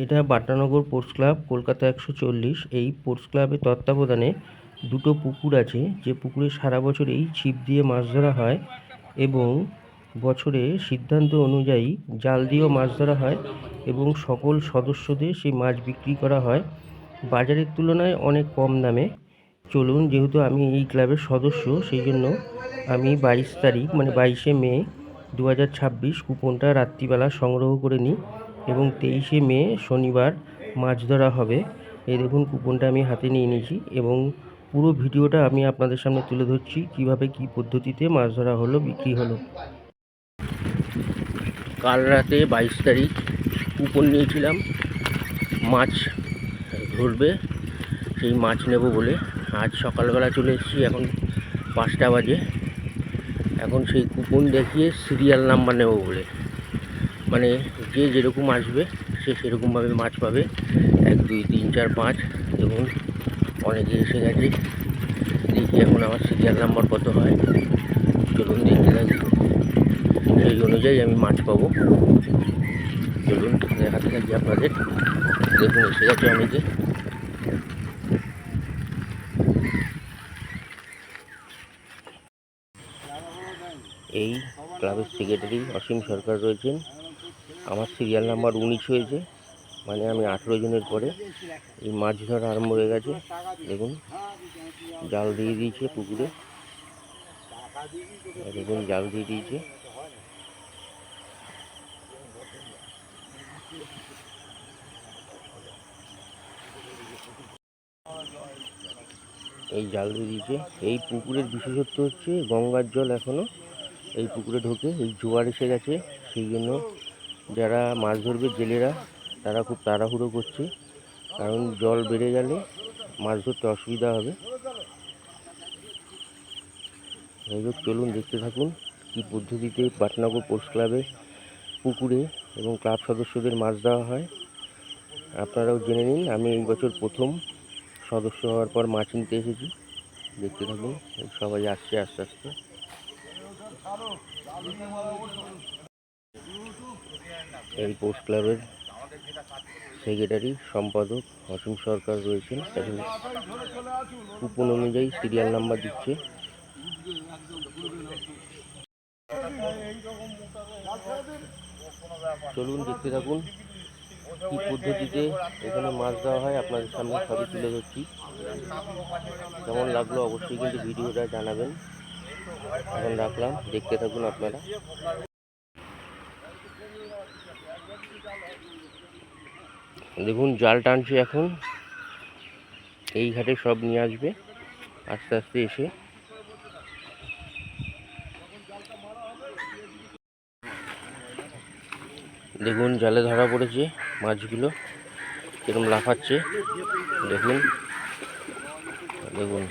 এটা Batanagar sports club, Kolkata 140। এই sports ক্লাবের তত্ত্বাবধানে দুটো পুকুর আছে, যে পুকুরে সারা বছর এই ছিপ দিয়ে মাছ ধরা হয় এবং বছরে সিদ্ধান্ত অনুযায়ী জাল দিয়েও মাছ ধরা হয় এবং সকল সদস্যদের সেই মাছ বিক্রি করা হয় বাজারের তুলনায় অনেক কম দামে। চলুন, যেহেতু আমি এই ক্লাবের সদস্য, সেই জন্য আমি 22 তারিখ মানে 22শে মে 2026 কুপনটা রাত্রিবেলা সংগ্রহ করে নিই এবং 23শে মে শনিবার মাছ ধরা হবে। এই দেখুন, কুপনটা আমি হাতে নিয়ে নিয়েছি এবং পুরো ভিডিওটা আমি আপনাদের সামনে তুলে ধরছি কিভাবে কি পদ্ধতিতে মাছ ধরা হলো, বিক্রি হলো। কাল রাতে 22 তারিখ কুপন নিয়েছিলাম মাছ ধরবে, সেই মাছ নেব বলে। আজ সকালবেলা চলে এসেছি, এখন 5টা বাজে। এখন সেই কুপন দেখিয়ে সিরিয়াল নাম্বার নেব বলে, মানে যে যেরকম আসবে সে সেরকমভাবে মাছ পাবে। 1 2 3 4 5 দেখুন অনেকে এসে গেছে। দেখি এখন আমার সিরিয়াল নাম্বার কত হয়, চলুন দেখতে থাকি, সেই অনুযায়ী আমি মাছ পাবো। চলুন দেখাতে থাকি আপনাদের। দেখুন এসে গেছে অনেকে। এই ক্লাবের সেক্রেটারি অসীম সরকার রয়েছেন। আমার সিরিয়াল নাম্বার 19 হয়েছে, মানে আমি 18 জনের পরে এই মাছ ধরা আরম্ভ হয়ে গেছে। দেখুন জাল দিয়ে দিয়েছে পুকুরে, দেখুন জাল দিয়ে দিয়েছে। এই জাল দিয়ে দিয়েছে। এই পুকুরের বিশেষত্ব হচ্ছে গঙ্গার জল এখনো এই পুকুরে ঢোকে। এই জোয়ার এসে গেছে, সেই জন্য যারা মাছ ধরবে জেলেরা তারা খুব তাড়াহুড়ো করছে, কারণ জল বেড়ে গেলে মাছ ধরতে অসুবিধা হবে। যাই হোক, চলুন দেখতে থাকুন কী পদ্ধতিতে বাটানগর স্পোর্টস ক্লাবে পুকুরে এবং ক্লাব সদস্যদের মাছ দেওয়া হয়। আপনারাও জেনে নিন। আমি এই বছর প্রথম সদস্য হওয়ার পর মাছ নিতে এসেছি। দেখতে থাকুন, সবাই আসছে আস্তে আস্তে। এই স্পোর্টস ক্লাবের সেক্রেটারি সম্পাদক অসীম সরকার রয়েছেন, এখন কুপন অনুযায়ী সিরিয়াল নাম্বার দিচ্ছে। চলুন দেখতে থাকুন কি পদ্ধতিতে এখানে মাছ দেওয়া হয়, আপনাদের সামনে সবই তুলে ধরছি। কেমন লাগলো অবশ্যই কিন্তু ভিডিওটা জানাবেন। এখন রাখলাম, দেখতে থাকুন আপনারা। দেখুন জাল টানছে এখন, এই ঘাটে সব নিয়ে আসবে আস্তে আস্তে এসে। দেখুন জালে ধরা পড়েছে মাছগুলো, কিরকম লাফাচ্ছে দেখুন। দেখুন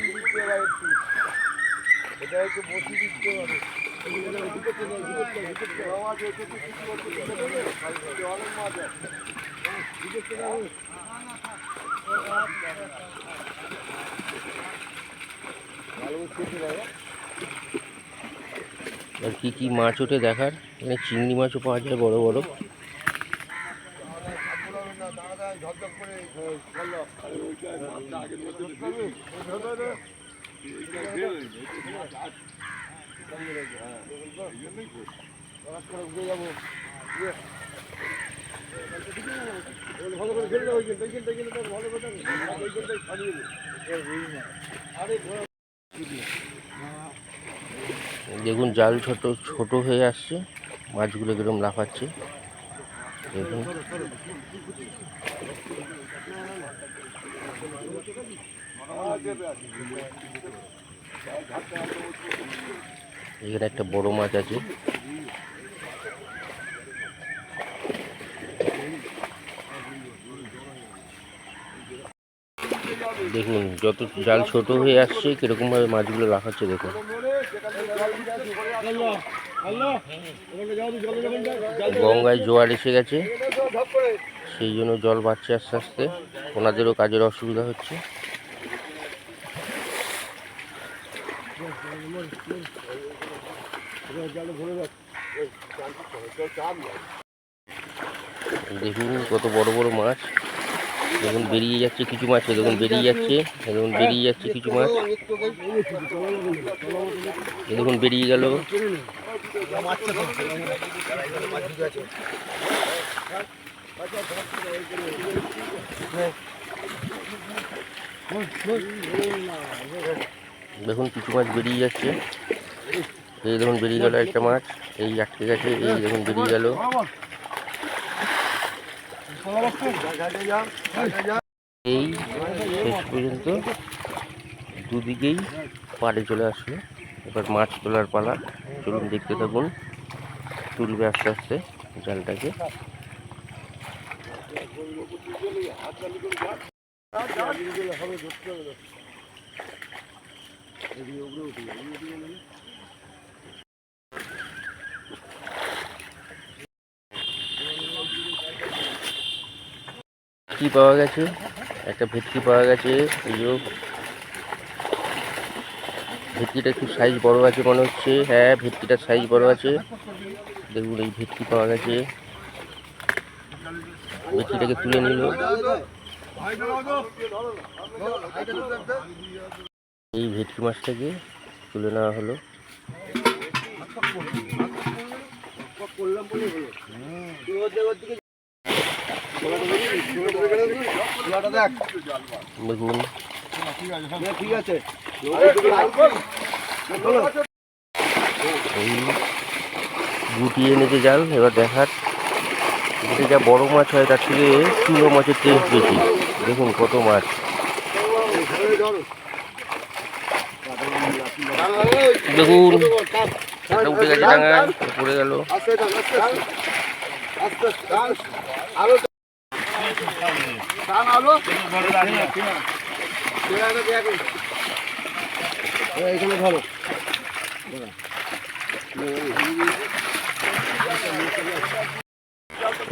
আর কি কি মাছ ওঠে দেখার। এখানে চিংড়ি মাছও পাওয়া যায় বড় বড়। দেখুন জাল ছোট ছোট হয়ে আসছে, মাছগুলো কিরকম লাফাচ্ছে দেখুন। এখানে একটা বড় মাছ আছে। দেখুন যত জাল ছোট হয়ে আসছে কিরকম ভাবে মাছগুলো লাফাচ্ছে দেখুন। গঙ্গায় জোয়ার এসে গেছে, সেই জন্য জল বাড়ছে আস্তে আস্তে, ওনাদেরও কাজের অসুবিধা হচ্ছে। দেখুন কত বড় বড় মাছ, দেখুন বেরিয়ে যাচ্ছে কিছু মাছ, দেখুন বেরিয়ে যাচ্ছে, দেখুন বেরিয়ে যাচ্ছে কিছু মাছ, দেখুন বেরিয়ে গেল। দেখুন কিছু মাছ বেরিয়ে যাচ্ছে, এই দেখুন বেরিয়ে গেল একটা মাছ, এই আটকে গেছে, এই দেখুন বেরিয়ে গেল। এই শেষ পর্যন্ত দুদিকেই পাড়ে চলে আসলো। এবার মাছ তোলার পালা, চলুন দেখতে থাকুন। তুলবে আস্তে আস্তে জালটাকে। ভেটকি পাওয়া গেছে, একটা ভেটকি পাওয়া গেছে। এই যে ভেটকিটা একটু সাইজ বড় আছে মনে হচ্ছে, হ্যাঁ ভেটকিটার সাইজ বড় আছে। দেখুন এই ভেটকি পাওয়া গেছে, ভেটকিটাকে তুলে নিল। এই ভেটকি মাছটাকে তুলে নেওয়া হলো। দেখুন এই গুটিয়ে এনেছে জাল। এবার দেখার এটা যা বড় মাছ হয় তার থেকে চুনো মাছের টেস্ট বেশি। দেখুন কত মাছ, দেখুন একটা উঠে গেছে ডাঙায়, পড়ে গেল।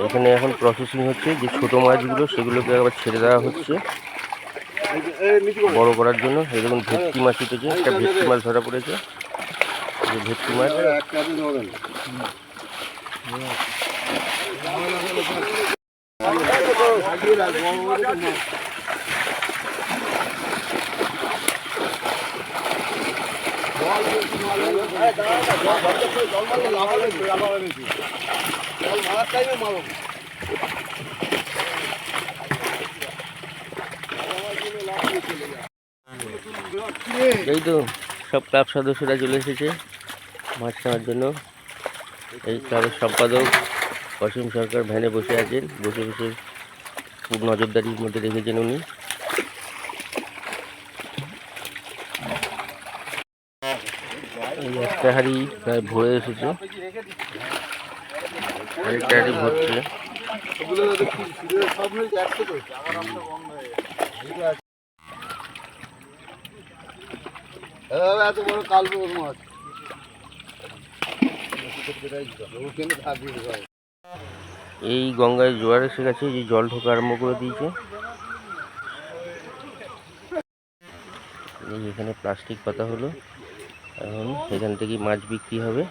এখানে এখন প্রসেসিং হচ্ছে, যে ছোট মাছগুলো সেগুলোকে আবার ছেড়ে দেওয়া হচ্ছে বড় করার জন্য। এই দেখুন ভেটকি মাছ উঠেছে, একটা ভেটকি মাছ ধরা পড়েছে, যে ভেটকি মাছ। এই তো সব ক্লাব সদস্যরা চলে এসেছে মাছ নেওয়ার জন্য। এই ক্লাবের সম্পাদক অসীম সরকার ভ্যানে বসে আছেন, বসে বসে খুব নজরদারির মধ্যে রেখেছেন উনি। এই একটা হাঁড়ি প্রায় ভরে এসেছে, আরেকটা হাঁড়ি ভরছে। এত বড় কালবো মাছ এই গঙ্গায় জোয়ার এসে গেছে, যে জল ঢোকা আরম্ভ করে দিয়েছে। এখানে প্লাস্টিক পাতা হলো, এখন এখান থেকে মাছ বিক্রি হবে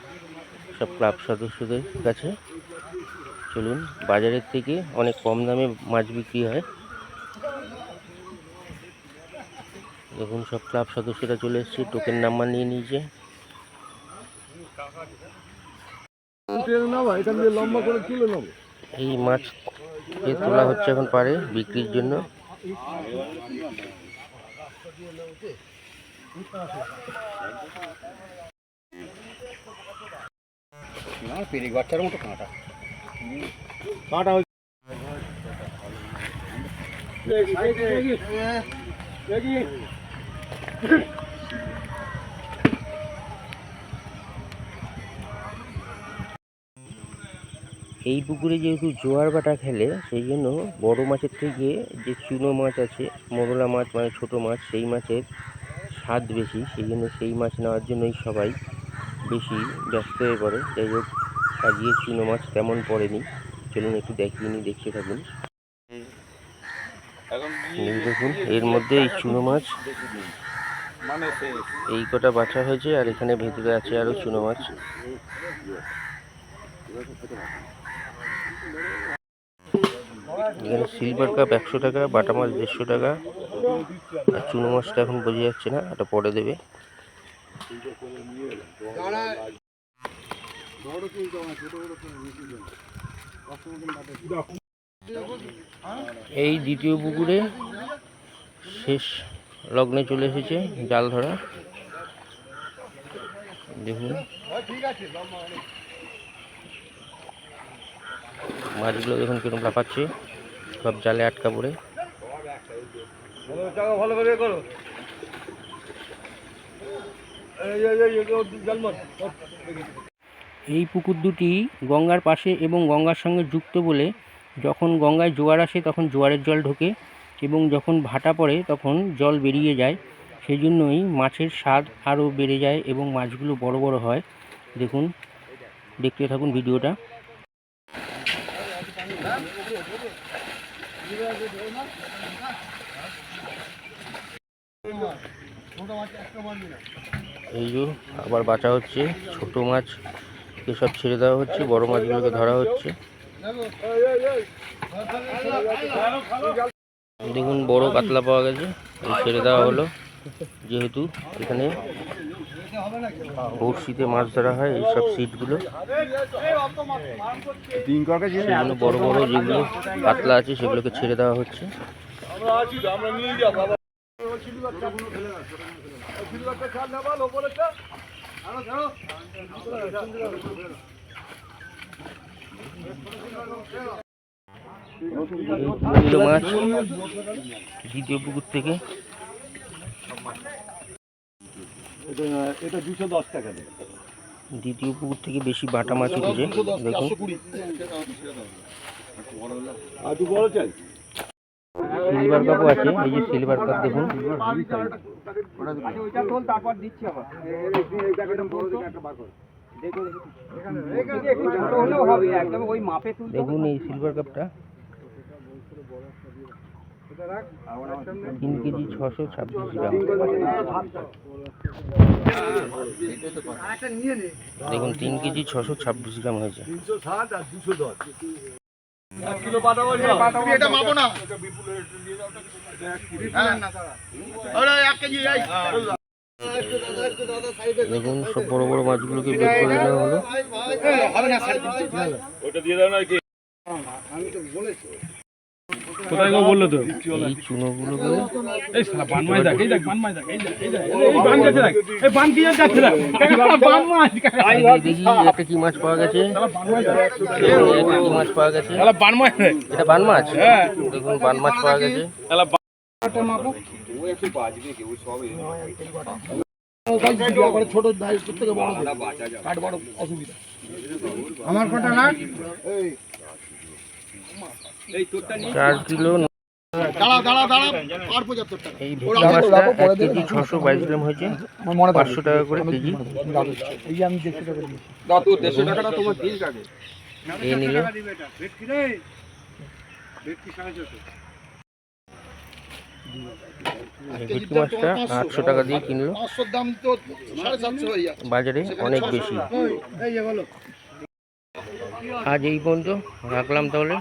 সব ক্লাব সদস্যদের কাছে। চলুন, বাজারের থেকে অনেক কম দামে মাছ বিক্রি হয়। দেখুন সব ক্লাব সদস্যরা চলে এসেছে, টোকেন নাম্বার নিয়ে নিয়েছে। এই মাছ তোলা হচ্ছে এখন পারে বিক্রির জন্য। বাচ্চার মতো কাঁটা কাঁটা এই পুকুরে যেহেতু জোয়ার ভাটা খেলে, সেই জন্য বড় মাছের থেকে যে চুনো মাছ আছে, মোরলা মাছ মানে ছোট মাছ, সেই মাছের স্বাদ বেশি। সেই জন্য সেই মাছ নেওয়ার জন্যই সবাই বেশি ব্যস্ত হয়ে পড়ে। যাই হোক, আজকে চুনো মাছ তেমন পড়েনি, চলুন একটু দেখিয়ে নিই, দেখতে থাকুন। এই দেখুন এর মধ্যে এই চুনো মাছ এই কটা বাছা হয়েছে, আর এখানে ভেতরে আছে আরো চুনো মাছ। এখানে সিলভার কাপ 100 টাকা, বাটা মাছ 150 টাকা, আর চুনো মাছটা এখন বোঝা যাচ্ছে না, এটা পরে দেবে। এই দ্বিতীয় পুকুরে শেষ লগ্নে চলে এসেছে জাল ধরা। দেখুন মাছগুলো দেখুন কিরকম লাফাচ্ছে, সব জালে আটকা পড়ে। এই পুকুর দুটি গঙ্গার পাশে এবং গঙ্গার সঙ্গে যুক্ত বলে যখন গঙ্গায় জোয়ার আসে তখন জোয়ারের জল ঢোকে এবং যখন ভাটা পড়ে তখন জল বেরিয়ে যায়। সেই জন্যই মাছের স্বাদ আরও বেড়ে যায় এবং মাছগুলো বড় বড় হয়। দেখুন, দেখতে থাকুন ভিডিওটা। এই যে আবার বাঁচা হচ্ছে, ছোট মাছ এসব ছেড়ে দেওয়া হচ্ছে, বড় মাছগুলোকে ধরা হচ্ছে। দেখুন বড় কাতলা পাওয়া গেছে, ছেড়ে দেওয়া হলো। যেহেতু এখানে বড়শিতে মাছ ধরা হয় এইসব সিটগুলো, সেগুলো বড় বড় যেগুলো কাতলা আছে সেগুলোকে ছেড়ে দেওয়া হচ্ছে। মাছ দ্বিতীয় পুকুর থেকে দ্বিতীয় পুকুর থেকে বেশি বাটা মাছ উঠেছে। দেখুন সিলভার কাপও আছে, এই যে সিলভার কাপ দেখুন। দেখুন এই সিলভার কাপটা 3 কেজি 626 গ্রাম। দেখুন 3 কেজি 626 গ্রাম হয়েছে। দেখুন সব বড় বড় মাছগুলোকে বের করে দেওয়া হলো। কোথায় গো বললো তো এই চুনোগুলোকে এই শালা বান মাছ দেখ, এই দেখ বান মাছ দেখ, এই দেখ এই দেখ এই বান গেছে দেখ, এই বান কি যাচ্ছে দেখ, বান মাছ। দেখি একটা কি মাছ পাওয়া গেছে, কি মাছ পাওয়া গেছে, বান মাছ, এটা বান মাছ। দেখুন বান মাছ পাওয়া গেছে। আমার কথা না 4 কিলো। এই ভেটকি মাছটা 1 কেজি 622 গ্রাম হয়েছে, 500 টাকা করে কেজি। এই নিল ভেটকি মাছটা 800 টাকা দিয়ে কিনলো, বাজারে অনেক বেশি। আজ এই পর্যন্ত রাখলাম তাহলে।